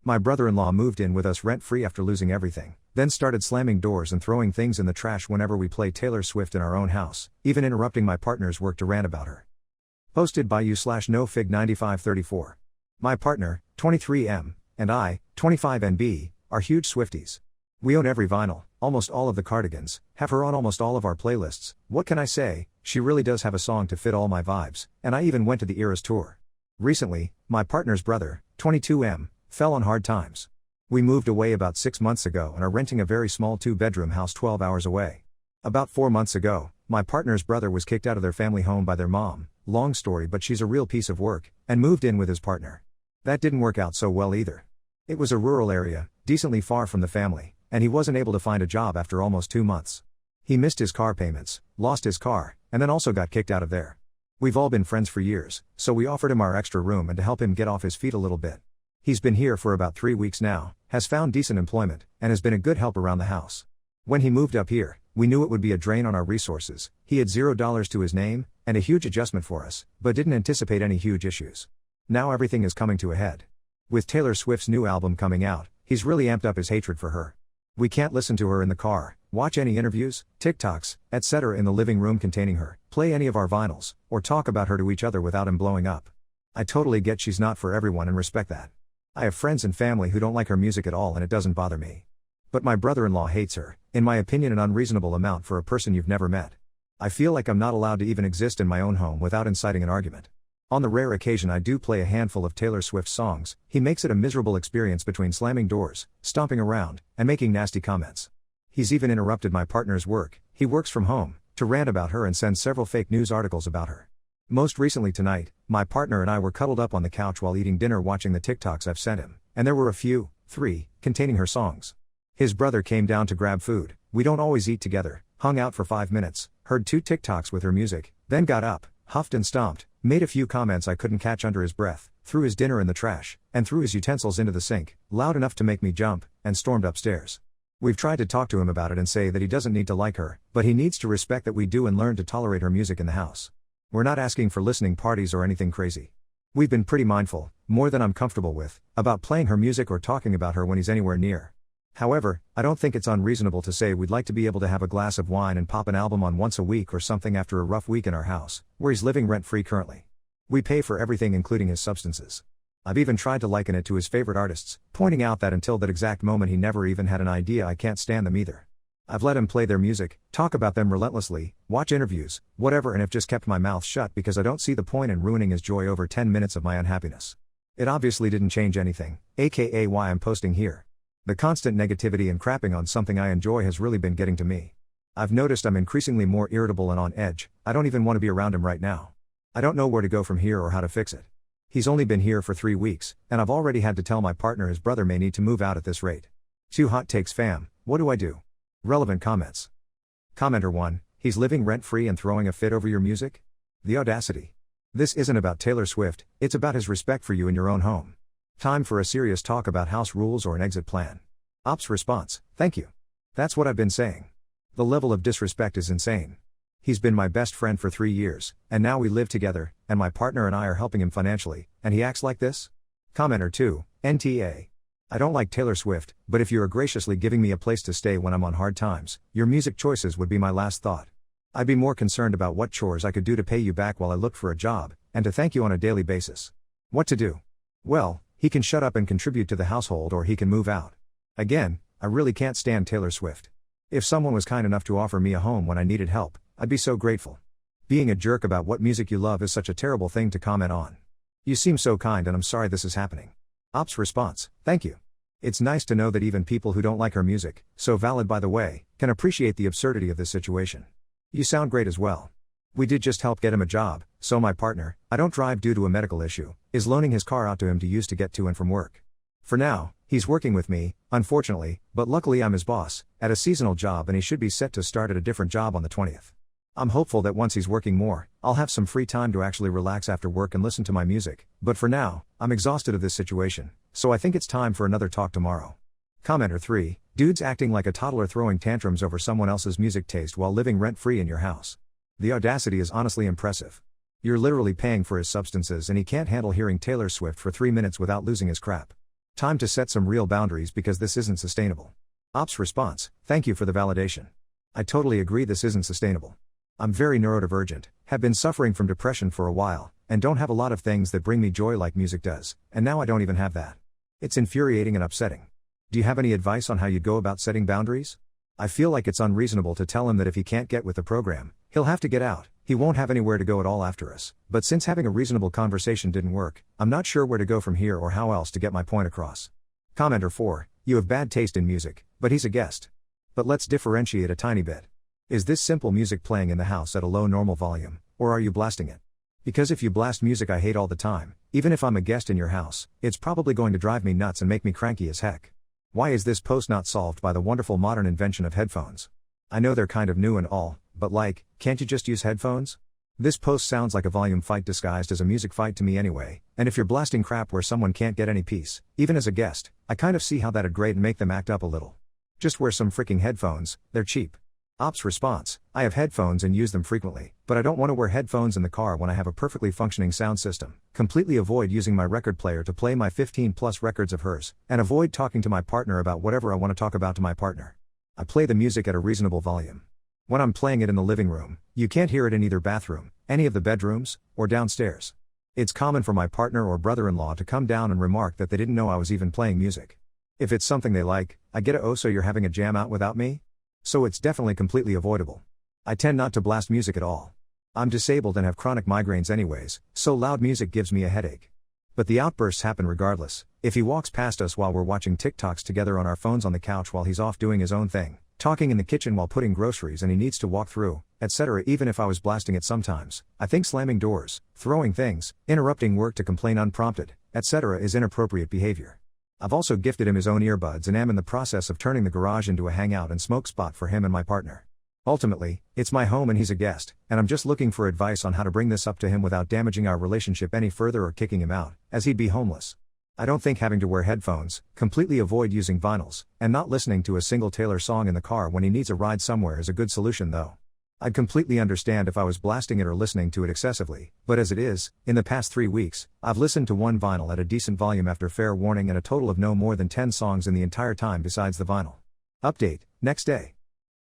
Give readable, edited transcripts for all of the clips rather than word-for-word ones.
My brother-in-law moved in with us rent-free after losing everything, then started slamming doors and throwing things in the trash whenever we play Taylor Swift in our own house, even interrupting my partner's work to rant about her. Posted by you/nofig9534. My partner, 23M, and I, 25NB, are huge Swifties. We own every vinyl, almost all of the cardigans, have her on almost all of our playlists. What can I say? She really does have a song to fit all my vibes, and I even went to the Eras tour. Recently, my partner's brother, 22M, fell on hard times. We moved away about 6 months ago and are renting a very small 2-bedroom house 12 hours away. About 4 months ago, my partner's brother was kicked out of their family home by their mom, long story but she's a real piece of work, and moved in with his partner. That didn't work out so well either. It was a rural area, decently far from the family, and he wasn't able to find a job after almost 2 months. He missed his car payments, lost his car, and then also got kicked out of there. We've all been friends for years, so we offered him our extra room and to help him get off his feet a little bit. He's been here for about 3 weeks now, has found decent employment, and has been a good help around the house. When he moved up here, we knew it would be a drain on our resources. He had $0 to his name, and a huge adjustment for us, but didn't anticipate any huge issues. Now everything is coming to a head. With Taylor Swift's new album coming out, he's really amped up his hatred for her. We can't listen to her in the car, watch any interviews, TikToks, etc. in the living room containing her, play any of our vinyls, or talk about her to each other without him blowing up. I totally get she's not for everyone and respect that. I have friends and family who don't like her music at all and it doesn't bother me. But my brother-in-law hates her, in my opinion an unreasonable amount for a person you've never met. I feel like I'm not allowed to even exist in my own home without inciting an argument. On the rare occasion I do play a handful of Taylor Swift songs, he makes it a miserable experience between slamming doors, stomping around, and making nasty comments. He's even interrupted my partner's work, he works from home, to rant about her and send several fake news articles about her. Most recently tonight, my partner and I were cuddled up on the couch while eating dinner watching the TikToks I've sent him, and there were a few, 3, containing her songs. His brother came down to grab food, we don't always eat together, hung out for 5 minutes, heard 2 TikToks with her music, then got up, huffed and stomped, made a few comments I couldn't catch under his breath, threw his dinner in the trash, and threw his utensils into the sink, loud enough to make me jump, and stormed upstairs. We've tried to talk to him about it and say that he doesn't need to like her, but he needs to respect that we do and learn to tolerate her music in the house. We're not asking for listening parties or anything crazy. We've been pretty mindful, more than I'm comfortable with, about playing her music or talking about her when he's anywhere near. However, I don't think it's unreasonable to say we'd like to be able to have a glass of wine and pop an album on once a week or something after a rough week in our house, where he's living rent-free currently. We pay for everything including his substances. I've even tried to liken it to his favorite artists, pointing out that until that exact moment he never even had an idea I can't stand them either. I've let him play their music, talk about them relentlessly, watch interviews, whatever and have just kept my mouth shut because I don't see the point in ruining his joy over 10 minutes of my unhappiness. It obviously didn't change anything, aka why I'm posting here. The constant negativity and crapping on something I enjoy has really been getting to me. I've noticed I'm increasingly more irritable and on edge, I don't even want to be around him right now. I don't know where to go from here or how to fix it. He's only been here for 3 weeks, and I've already had to tell my partner his brother may need to move out at this rate. 2 hot takes fam, what do I do? Relevant comments. Commenter 1, he's living rent-free and throwing a fit over your music? The audacity. This isn't about Taylor Swift, it's about his respect for you in your own home. Time for a serious talk about house rules or an exit plan. Ops response, thank you. That's what I've been saying. The level of disrespect is insane. He's been my best friend for 3 years, and now we live together, and my partner and I are helping him financially, and he acts like this? Commenter 2, NTA. I don't like Taylor Swift, but if you're graciously giving me a place to stay when I'm on hard times, your music choices would be my last thought. I'd be more concerned about what chores I could do to pay you back while I looked for a job, and to thank you on a daily basis. What to do? Well, he can shut up and contribute to the household or he can move out. Again, I really can't stand Taylor Swift. If someone was kind enough to offer me a home when I needed help, I'd be so grateful. Being a jerk about what music you love is such a terrible thing to comment on. You seem so kind and I'm sorry this is happening. Ops response, thank you. It's nice to know that even people who don't like her music, so valid by the way, can appreciate the absurdity of this situation. You sound great as well. We did just help get him a job, so my partner, I don't drive due to a medical issue, is loaning his car out to him to use to get to and from work. For now, he's working with me, unfortunately, but luckily I'm his boss, at a seasonal job and he should be set to start at a different job on the 20th. I'm hopeful that once he's working more, I'll have some free time to actually relax after work and listen to my music, but for now, I'm exhausted of this situation, so I think it's time for another talk tomorrow. Commenter 3, dude's acting like a toddler throwing tantrums over someone else's music taste while living rent-free in your house. The audacity is honestly impressive. You're literally paying for his substances and he can't handle hearing Taylor Swift for 3 minutes without losing his crap. Time to set some real boundaries because this isn't sustainable. Ops response: thank you for the validation. I totally agree, this isn't sustainable. I'm very neurodivergent, have been suffering from depression for a while, and don't have a lot of things that bring me joy like music does, and now I don't even have that. It's infuriating and upsetting. Do you have any advice on how you'd go about setting boundaries? I feel like it's unreasonable to tell him that if he can't get with the program, he'll have to get out, he won't have anywhere to go at all after us, but since having a reasonable conversation didn't work, I'm not sure where to go from here or how else to get my point across. Commenter 4, you have bad taste in music, but he's a guest. But let's differentiate a tiny bit. Is this simple music playing in the house at a low normal volume, or are you blasting it? Because if you blast music I hate all the time, even if I'm a guest in your house, it's probably going to drive me nuts and make me cranky as heck. Why is this post not solved by the wonderful modern invention of headphones? I know they're kind of new and all, but like, can't you just use headphones? This post sounds like a volume fight disguised as a music fight to me anyway, and if you're blasting crap where someone can't get any peace, even as a guest, I kind of see how that'd grate and make them act up a little. Just wear some freaking headphones, they're cheap. Ops response: I have headphones and use them frequently, but I don't want to wear headphones in the car when I have a perfectly functioning sound system, completely avoid using my record player to play my 15 plus records of hers, and avoid talking to my partner about whatever I want to talk about to my partner. I play the music at a reasonable volume. When I'm playing it in the living room, you can't hear it in either bathroom, any of the bedrooms, or downstairs. It's common for my partner or brother-in-law to come down and remark that they didn't know I was even playing music. If it's something they like, I get a "oh, so you're having a jam out without me?" So it's definitely completely avoidable. I tend not to blast music at all. I'm disabled and have chronic migraines anyways, so loud music gives me a headache. But the outbursts happen regardless. If he walks past us while we're watching TikToks together on our phones on the couch while he's off doing his own thing, talking in the kitchen while putting groceries and he needs to walk through, etc. Even if I was blasting it sometimes, I think slamming doors, throwing things, interrupting work to complain unprompted, etc. is inappropriate behavior. I've also gifted him his own earbuds and am in the process of turning the garage into a hangout and smoke spot for him and my partner. Ultimately, it's my home and he's a guest, and I'm just looking for advice on how to bring this up to him without damaging our relationship any further or kicking him out, as he'd be homeless. I don't think having to wear headphones, completely avoid using vinyls, and not listening to a single Taylor song in the car when he needs a ride somewhere is a good solution though. I'd completely understand if I was blasting it or listening to it excessively, but as it is, in the past 3 weeks, I've listened to one vinyl at a decent volume after fair warning and a total of no more than 10 songs in the entire time besides the vinyl. Update, next day.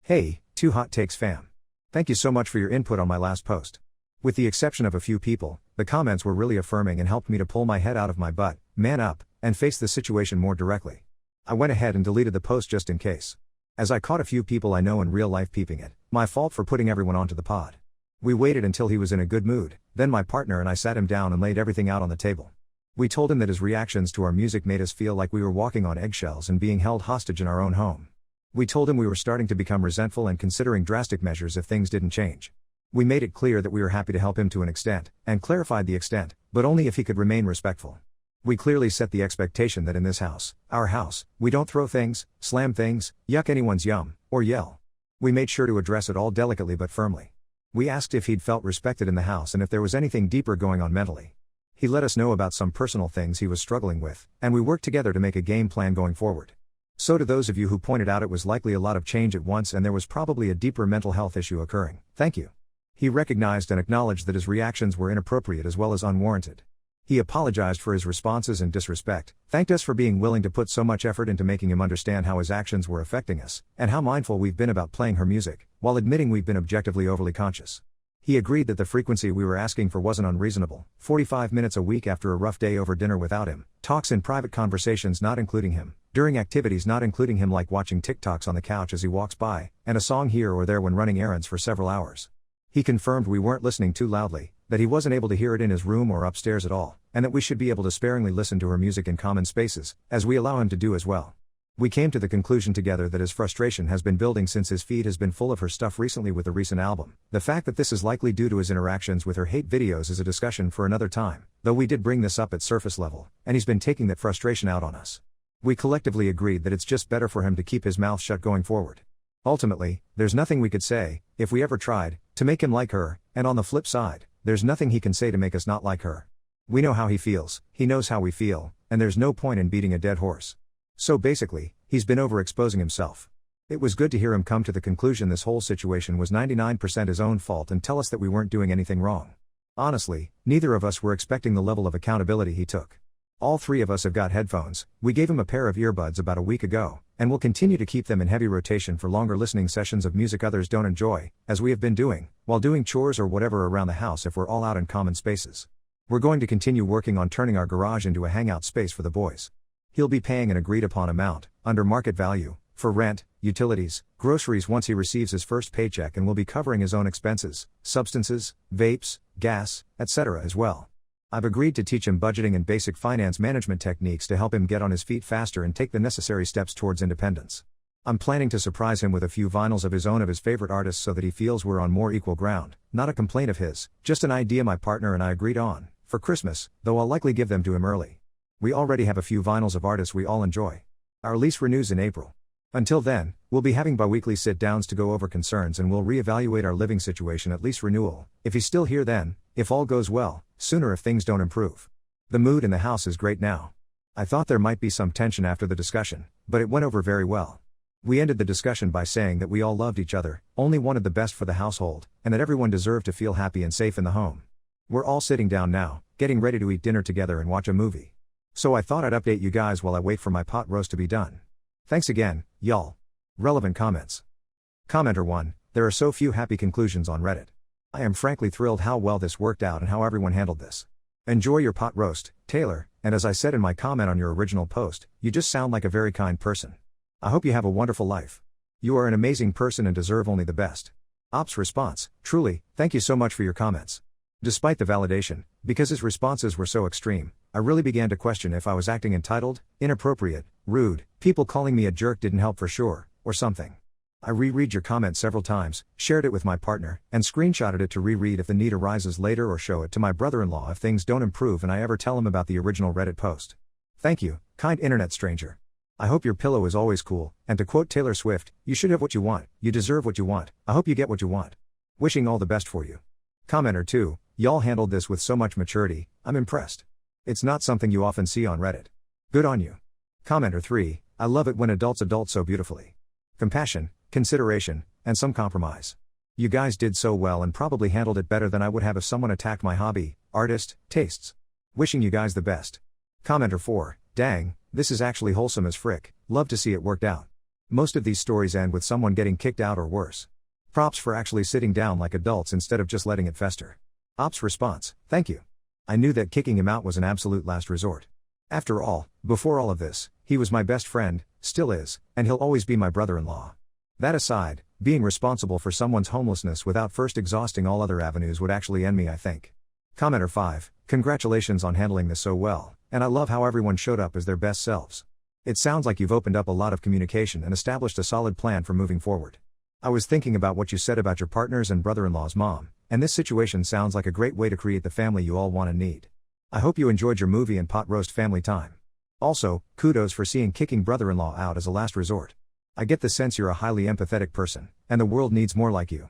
Hey, 2 Hot Takes fam. Thank you so much for your input on my last post. With the exception of a few people, the comments were really affirming and helped me to pull my head out of my butt, man up, and face the situation more directly. I went ahead and deleted the post just in case. As I caught a few people I know in real life peeping it, my fault for putting everyone onto the pod. We waited until he was in a good mood, then my partner and I sat him down and laid everything out on the table. We told him that his reactions to our music made us feel like we were walking on eggshells and being held hostage in our own home. We told him we were starting to become resentful and considering drastic measures if things didn't change. We made it clear that we were happy to help him to an extent, and clarified the extent, but only if he could remain respectful. We clearly set the expectation that in this house, our house, we don't throw things, slam things, yuck anyone's yum, or yell. We made sure to address it all delicately but firmly. We asked if he'd felt respected in the house and if there was anything deeper going on mentally. He let us know about some personal things he was struggling with, and we worked together to make a game plan going forward. So to those of you who pointed out it was likely a lot of change at once and there was probably a deeper mental health issue occurring, thank you. He recognized and acknowledged that his reactions were inappropriate as well as unwarranted. He apologized for his responses and disrespect, thanked us for being willing to put so much effort into making him understand how his actions were affecting us, and how mindful we've been about playing her music, while admitting we've been objectively overly conscious. He agreed that the frequency we were asking for wasn't unreasonable, 45 minutes a week after a rough day over dinner without him, talks in private conversations not including him, during activities not including him like watching TikToks on the couch as he walks by, and a song here or there when running errands for several hours. He confirmed we weren't listening too loudly, that he wasn't able to hear it in his room or upstairs at all, and that we should be able to sparingly listen to her music in common spaces, as we allow him to do as well. We came to the conclusion together that his frustration has been building since his feed has been full of her stuff recently with the recent album. The fact that this is likely due to his interactions with her hate videos is a discussion for another time, though we did bring this up at surface level, and he's been taking that frustration out on us. We collectively agreed that it's just better for him to keep his mouth shut going forward. Ultimately, there's nothing we could say, if we ever tried, to make him like her, and on the flip side, there's nothing he can say to make us not like her. We know how he feels, he knows how we feel, and there's no point in beating a dead horse. So basically, he's been overexposing himself. It was good to hear him come to the conclusion this whole situation was 99% his own fault and tell us that we weren't doing anything wrong. Honestly, neither of us were expecting the level of accountability he took. All three of us have got headphones. We gave him a pair of earbuds about a week ago, and will continue to keep them in heavy rotation for longer listening sessions of music others don't enjoy, as we have been doing, while doing chores or whatever around the house if we're all out in common spaces. We're going to continue working on turning our garage into a hangout space for the boys. He'll be paying an agreed upon amount, under market value, for rent, utilities, groceries once he receives his first paycheck, and will be covering his own expenses, substances, vapes, gas, etc. as well. I've agreed to teach him budgeting and basic finance management techniques to help him get on his feet faster and take the necessary steps towards independence. I'm planning to surprise him with a few vinyls of his own of his favorite artists so that he feels we're on more equal ground, not a complaint of his, just an idea my partner and I agreed on, for Christmas, though I'll likely give them to him early. We already have a few vinyls of artists we all enjoy. Our lease renews in April. Until then, we'll be having bi-weekly sit-downs to go over concerns, and we'll re-evaluate our living situation at lease renewal, if he's still here then, if all goes well, sooner if things don't improve. The mood in the house is great now. I thought there might be some tension after the discussion, but it went over very well. We ended the discussion by saying that we all loved each other, only wanted the best for the household, and that everyone deserved to feel happy and safe in the home. We're all sitting down now, getting ready to eat dinner together and watch a movie. So I thought I'd update you guys while I wait for my pot roast to be done. Thanks again, y'all. Relevant comments. Commenter 1, there are so few happy conclusions on Reddit. I am frankly thrilled how well this worked out and how everyone handled this. Enjoy your pot roast, Taylor, and as I said in my comment on your original post, you just sound like a very kind person. I hope you have a wonderful life. You are an amazing person and deserve only the best. Ops response, truly, thank you so much for your comments. Despite the validation, because his responses were so extreme, I really began to question if I was acting entitled, inappropriate, rude, people calling me a jerk didn't help for sure, or something. I reread your comment several times, shared it with my partner, and screenshotted it to reread if the need arises later, or show it to my brother-in-law if things don't improve and I ever tell him about the original Reddit post. Thank you, kind internet stranger. I hope your pillow is always cool, and to quote Taylor Swift, you should have what you want, you deserve what you want, I hope you get what you want. Wishing all the best for you. Commenter 2, y'all handled this with so much maturity, I'm impressed. It's not something you often see on Reddit. Good on you. Commenter 3, I love it when adults adult so beautifully. Compassion, consideration, and some compromise. You guys did so well and probably handled it better than I would have if someone attacked my hobby, artist, tastes. Wishing you guys the best. Commenter 4, dang, this is actually wholesome as frick, love to see it worked out. Most of these stories end with someone getting kicked out or worse. Props for actually sitting down like adults instead of just letting it fester. Ops response, thank you. I knew that kicking him out was an absolute last resort. After all, before all of this, he was my best friend, still is, and he'll always be my brother-in-law. That aside, being responsible for someone's homelessness without first exhausting all other avenues would actually end me, I think. Commenter 5, congratulations on handling this so well, and I love how everyone showed up as their best selves. It sounds like you've opened up a lot of communication and established a solid plan for moving forward. I was thinking about what you said about your partner's and brother-in-law's mom, and this situation sounds like a great way to create the family you all want and need. I hope you enjoyed your movie and pot roast family time. Also, kudos for seeing kicking brother-in-law out as a last resort. I get the sense you're a highly empathetic person, and the world needs more like you.